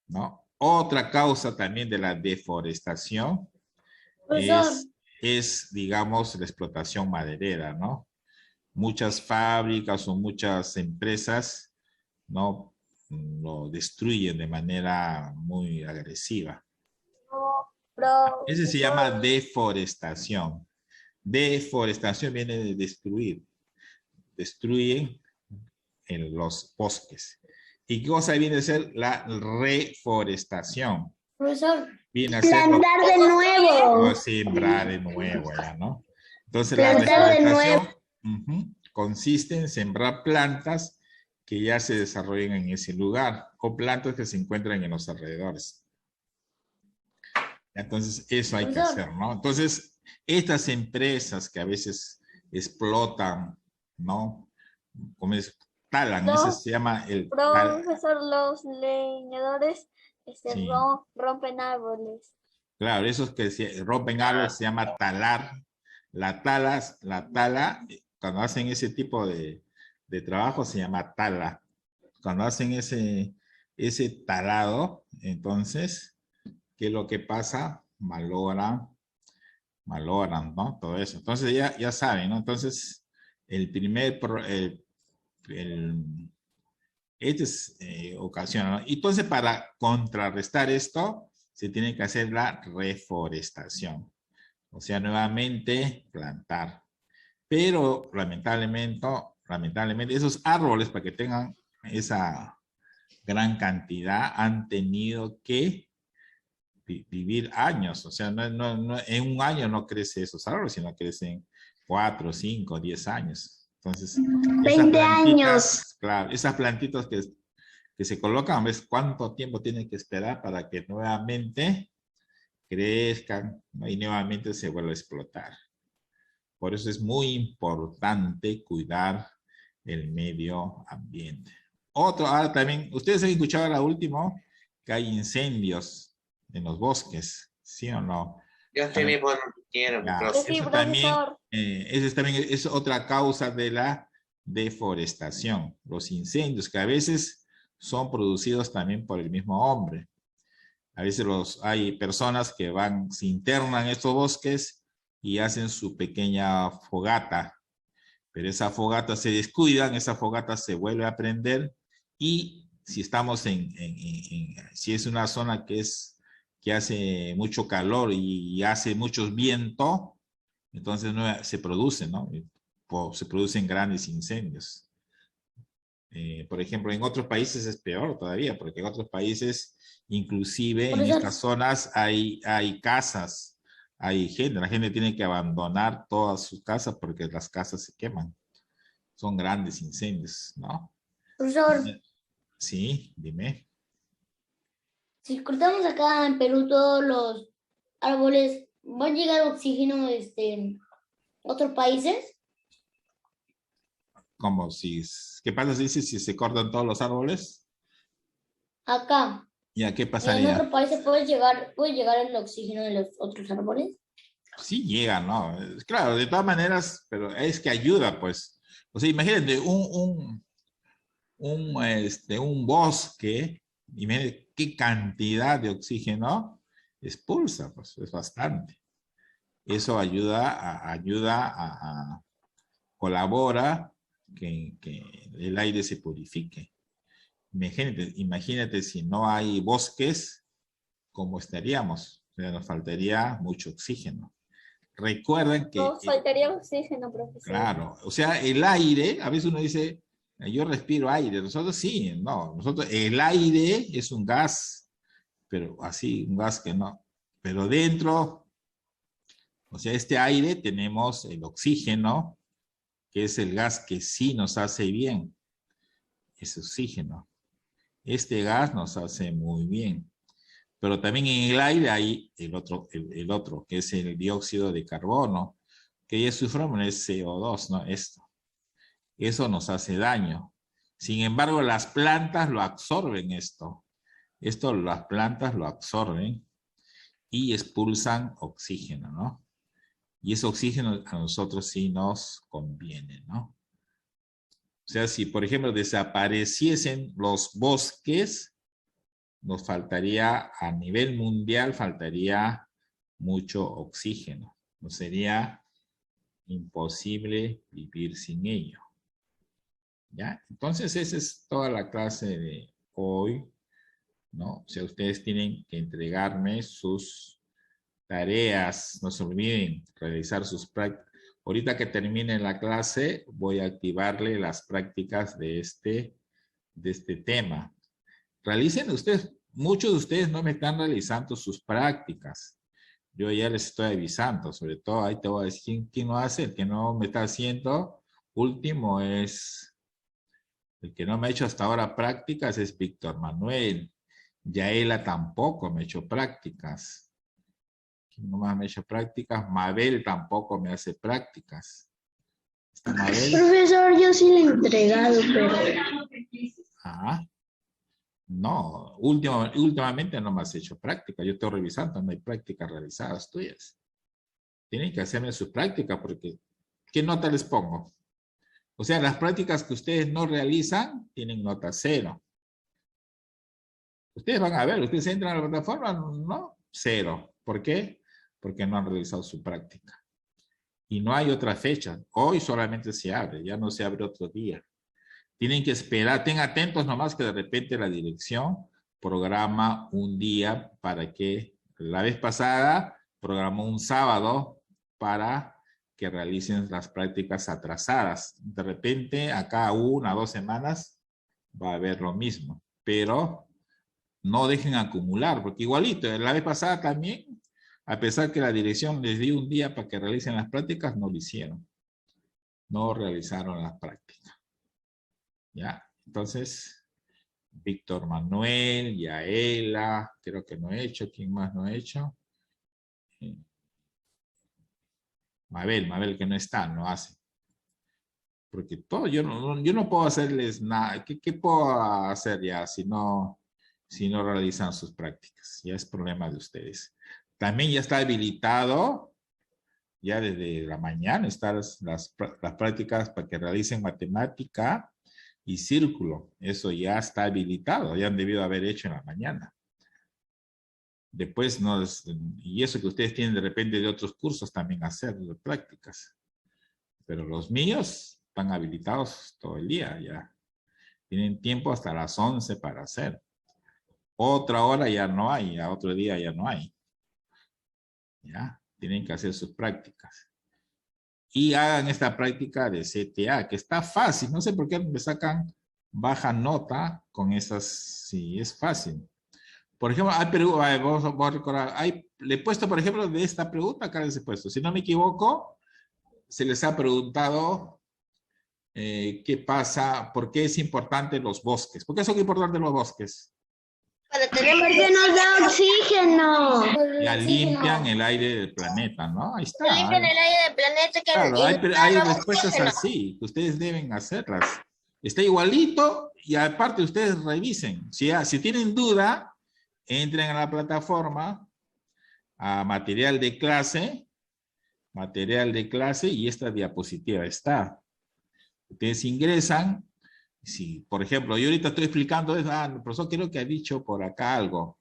¿no? Otra causa también de la deforestación es, digamos, la explotación maderera, ¿no? Muchas fábricas o muchas empresas, ¿no?, lo destruyen de manera muy agresiva. Ese se llama profesor, deforestación. Deforestación viene de destruir. Destruyen los bosques. ¿Y qué cosa viene a ser la reforestación? profesor, Viene a ser Plantar de nuevo. sembrar de nuevo, ya, ¿no? Entonces Plantar la de reforestación consiste en sembrar plantas que ya se desarrollen en ese lugar o plantas que se encuentran en los alrededores. Entonces, eso hay que hacer, ¿no? Entonces, estas empresas que a veces explotan, ¿no? Como es, talan, No. ese se llama el tal. profesor, los leñadores Sí. rompen árboles. Claro, esos que rompen árboles se llama talar. La tala, cuando hacen ese tipo de trabajo se llama tala. Cuando hacen ese talado, entonces, ¿qué es lo que pasa? Malogran, ¿no? Todo eso. Entonces ya saben, ¿no? Entonces, esta es ocasión, ¿no? Entonces, para contrarrestar esto, se tiene que hacer la reforestación. O sea, nuevamente plantar. Pero lamentablemente esos árboles, para que tengan esa gran cantidad, han tenido que vivir años. O sea, en un año no crece esos árboles, sino crecen 4, 5, 10 años. Entonces, 20 años. Claro, esas plantitas que se colocan, ¿ves cuánto tiempo tienen que esperar para que nuevamente crezcan, ¿no? Y nuevamente se vuelva a explotar? Por eso es muy importante cuidar el medio ambiente. Ahora también, ustedes han escuchado ahora último que hay incendios en los bosques, ¿sí o no? Yo estoy mismo no quiero, Ya, profe. eso también, es otra causa de la deforestación, los incendios que a veces son producidos también por el mismo hombre. A veces hay personas que se internan en estos bosques y hacen su pequeña fogata, pero esa fogata se descuidan, esa fogata se vuelve a prender y si estamos si es una zona que hace mucho calor y hace mucho viento, entonces se produce, ¿no? Se producen grandes incendios. Por ejemplo, en otros países es peor todavía, porque en otros países, inclusive en estas zonas hay casas, hay gente, la gente tiene que abandonar todas sus casas porque las casas se queman. Son grandes incendios, ¿no? Profesor, Sí, dime. si cortamos acá en Perú todos los árboles, ¿va a llegar oxígeno en otros países? ¿Qué pasa si se cortan todos los árboles? Acá. ¿Y a qué ¿Y en pasaría? otros países puede llegar el oxígeno de los otros árboles? Sí llega, ¿no? Claro, de todas maneras, pero es que ayuda, pues. O sea, imagínate un bosque, imagínate qué cantidad de oxígeno expulsa, pues es bastante. Eso colabora que el aire se purifique. Imagínate si no hay bosques, ¿cómo estaríamos? O sea, nos faltaría mucho oxígeno. Recuerden que... Nos faltaría oxígeno, profesor. Claro, o sea, el aire, a veces uno dice, yo respiro aire, nosotros sí, no, el aire es un gas, pero así, un gas que no, pero dentro, o sea, este aire tenemos el oxígeno, que es el gas que sí nos hace bien, es oxígeno. Este gas nos hace muy bien, pero también en el aire hay el otro, que es el dióxido de carbono, que ya su fórmula es CO2, ¿no? Eso nos hace daño. Sin embargo, las plantas lo absorben esto. Las plantas lo absorben y expulsan oxígeno, ¿no? Y ese oxígeno a nosotros sí nos conviene, ¿no? O sea, si por ejemplo desapareciesen los bosques, nos faltaría, a nivel mundial, faltaría mucho oxígeno. No sería imposible vivir sin ello. ¿Ya? Entonces, esa es toda la clase de hoy, ¿no? O sea, ustedes tienen que entregarme sus tareas, no se olviden realizar sus prácticas. Ahorita que termine la clase, voy a activarle las prácticas de este tema. Realicen ustedes, muchos de ustedes no me están realizando sus prácticas. Yo ya les estoy avisando, sobre todo ahí te voy a decir quién lo hace, el que no me está haciendo. Último es, el que no me ha hecho hasta ahora prácticas es Víctor Manuel. Yaela tampoco me ha hecho prácticas. ¿Quién nomás me ha hecho prácticas? Mabel tampoco me hace prácticas. ¿Está Mabel? Profesor, yo sí le he entregado, pero... Ah. No, últimamente no me has hecho práctica. Yo estoy revisando, no hay prácticas realizadas tuyas. Tienen que hacerme sus prácticas porque ¿qué nota les pongo? O sea, las prácticas que ustedes no realizan tienen nota 0. Ustedes van a ver, ustedes entran a la plataforma, no, 0. ¿Por qué? Porque no han realizado su práctica. Y no hay otra fecha. Hoy solamente se abre, ya no se abre otro día. Tienen que esperar, estén atentos nomás que de repente la dirección programa un día para que, la vez pasada programó un sábado para que realicen las prácticas atrasadas. De repente, acá 1 o 2 semanas va a haber lo mismo, pero no dejen acumular, porque igualito, la vez pasada también, a pesar que la dirección les dio un día para que realicen las prácticas, no lo hicieron. No realizaron las prácticas. ¿Ya? Entonces, Víctor Manuel, Yaela, creo que no he hecho. ¿Quién más no he hecho? Mabel que no está, no hace. Porque todo, yo no puedo hacerles nada. ¿Qué puedo hacer ya si no realizan sus prácticas? Ya es problema de ustedes. También ya está habilitado, ya desde la mañana, están las prácticas para que realicen matemática y círculo. Eso ya está habilitado, ya han debido haber hecho en la mañana. Después, y eso que ustedes tienen de repente de otros cursos también hacer de prácticas. Pero los míos están habilitados todo el día ya. Tienen tiempo hasta las 11 para hacer. Otra hora ya no hay, a otro día ya no hay. Ya, tienen que hacer sus prácticas. Y hagan esta práctica de CTA, que está fácil. No sé por qué me sacan baja nota con esas. Sí, es fácil. Por ejemplo, vamos a recordar. Le he puesto, por ejemplo, de esta pregunta, acá les he puesto. Si no me equivoco, se les ha preguntado qué pasa, por qué es importante los bosques. ¿Por qué son importantes los bosques? Para tener porque nos da oxígeno. Ya limpian el aire del planeta, ¿no? Ahí está. Limpian el aire del planeta. Que claro, hay respuestas así, que ustedes deben hacerlas. Está igualito y aparte ustedes revisen. Si tienen duda, entren a la plataforma, a material de clase y esta diapositiva está. Ustedes ingresan. Si, por ejemplo, yo ahorita estoy explicando, el profesor creo que ha dicho por acá algo.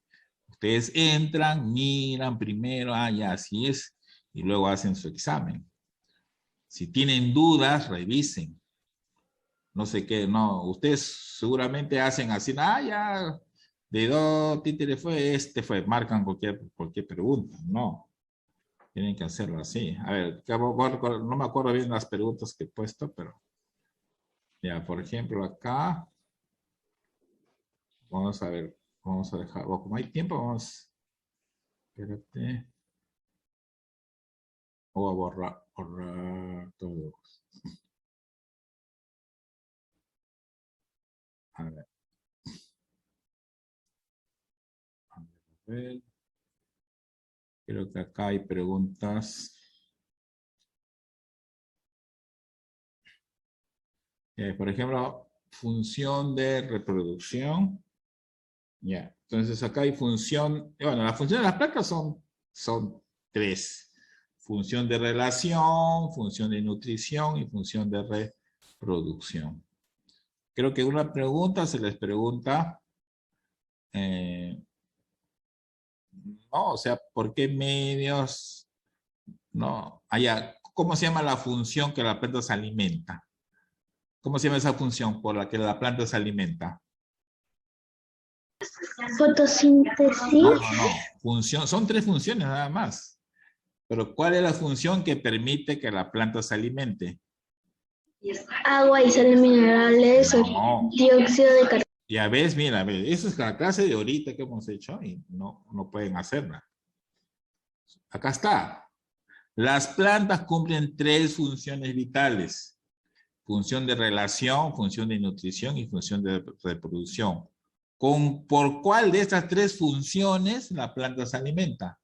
Ustedes entran, miran primero, ya así es, y luego hacen su examen. Si tienen dudas, revisen. No sé qué, no, ustedes seguramente hacen así, ya, de 2 títeres fue, marcan cualquier pregunta, no. Tienen que hacerlo así. A ver, no me acuerdo bien las preguntas que he puesto, pero ya, por ejemplo, acá, vamos a ver, vamos a dejar, como hay tiempo, vamos, espérate, voy a borrar todo. A ver. A ver. Creo que acá hay preguntas. Por ejemplo, función de reproducción. Ya, entonces acá hay función, bueno, las funciones de las placas son 3. Función de relación, función de nutrición y función de reproducción. Creo que una pregunta se les pregunta, no, o sea, ¿por qué medios? No, allá, ¿cómo se llama la función que la planta se alimenta? ¿Cómo se llama esa función por la que la planta se alimenta? Fotosíntesis. No. Función, son 3 funciones nada más. Pero ¿cuál es la función que permite que la planta se alimente? Agua y sales minerales, No. dióxido de carbono. Ya ves, mira, ves, esa es la clase de ahorita que hemos hecho y no pueden hacerla. Acá está. Las plantas cumplen 3 funciones vitales. Función de relación, función de nutrición y función de reproducción. ¿Por cuál de estas 3 funciones la planta se alimenta?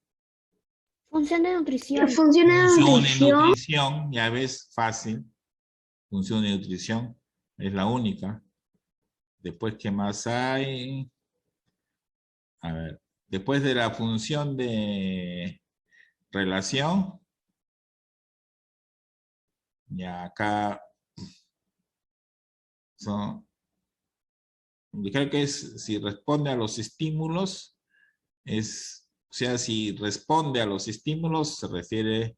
Función de nutrición. Función de Función de nutrición. nutrición, ya ves, fácil. Función de nutrición es la única. Después, ¿qué más hay? A ver, después de la función de relación, ya acá son, yo creo que es si responde a los estímulos, o sea, si responde a los estímulos, se refiere,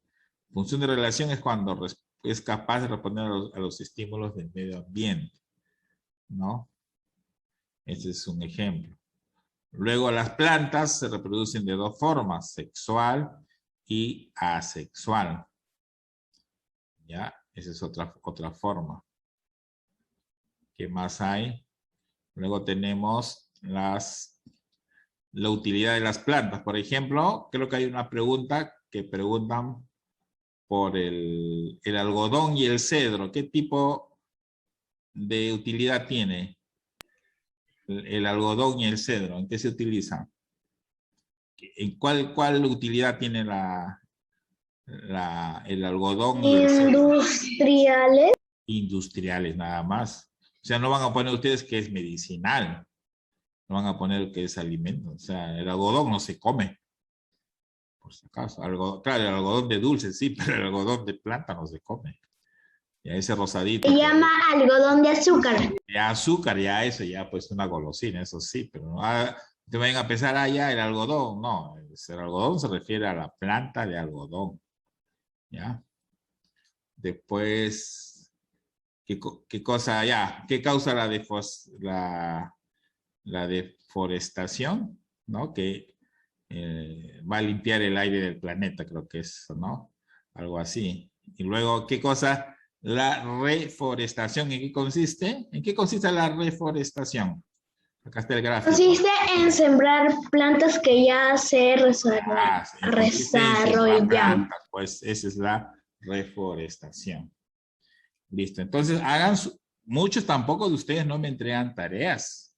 función de relación es cuando es capaz de responder a los estímulos del medio ambiente, ¿no? Ese es un ejemplo. Luego las plantas se reproducen de 2 formas, sexual y asexual. ¿Ya? Esa es otra forma. ¿Qué más hay? Luego tenemos la utilidad de las plantas. Por ejemplo, creo que hay una pregunta que preguntan por el algodón y el cedro. ¿Qué tipo de utilidad tiene el algodón y el cedro? ¿En qué se utilizan? ¿En cuál utilidad tiene el algodón y el cedro? Industriales. Industriales, nada más. O sea, no van a poner ustedes que es medicinal. No van a poner que es alimento. O sea, el algodón no se come. Por si acaso. Claro, el algodón de dulce sí, pero el algodón de planta no se come. Ya ese rosadito. Se llama algodón de azúcar. Ya azúcar, ya eso, ya pues una golosina, eso sí, pero no te vayan a pensar, ya el algodón. No, el algodón se refiere a la planta de algodón. ¿Ya? Después, ¿qué cosa? Ya, ¿qué causa la deforestación? ¿No? Que va a limpiar el aire del planeta, creo que es, ¿no? Algo así. Y luego, ¿qué cosa? La reforestación, ¿en qué consiste? ¿En qué consiste la reforestación? Acá está el gráfico. Consiste en sembrar plantas que ya se desarrollan. Pues esa es la reforestación. Listo. Entonces, muchos tampoco de ustedes no me entregan tareas.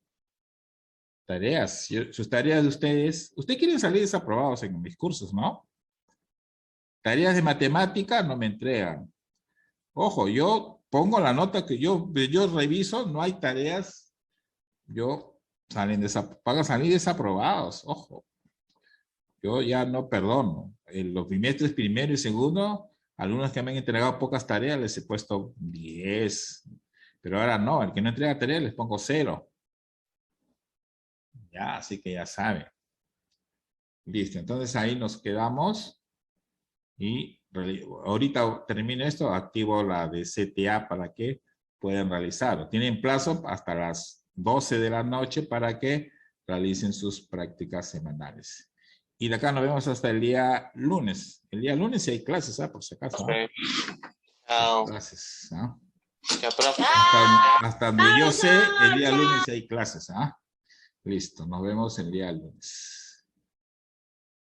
Sus tareas de ustedes quieren salir desaprobados en mis cursos, ¿no? Tareas de matemática no me entregan. Ojo, yo pongo la nota que yo reviso, no hay tareas, van a salir desaprobados, ojo. Yo ya no perdono. En los bimestres primero y segundo, alumnos que me han entregado pocas tareas, les he puesto 10. Pero ahora no, el que no entrega tareas les pongo 0. Ya, así que ya saben. Listo, entonces ahí nos quedamos. Y ahorita termino esto, activo la de CTA para que puedan realizarlo. Tienen plazo hasta las 12 de la noche para que realicen sus prácticas semanales. Y de acá nos vemos hasta el día lunes. El día lunes sí hay clases, por si acaso. Okay. Chao. Clases, Ya, profe. hasta donde yo sé, el día lunes sí hay clases. Listo, nos vemos el día lunes.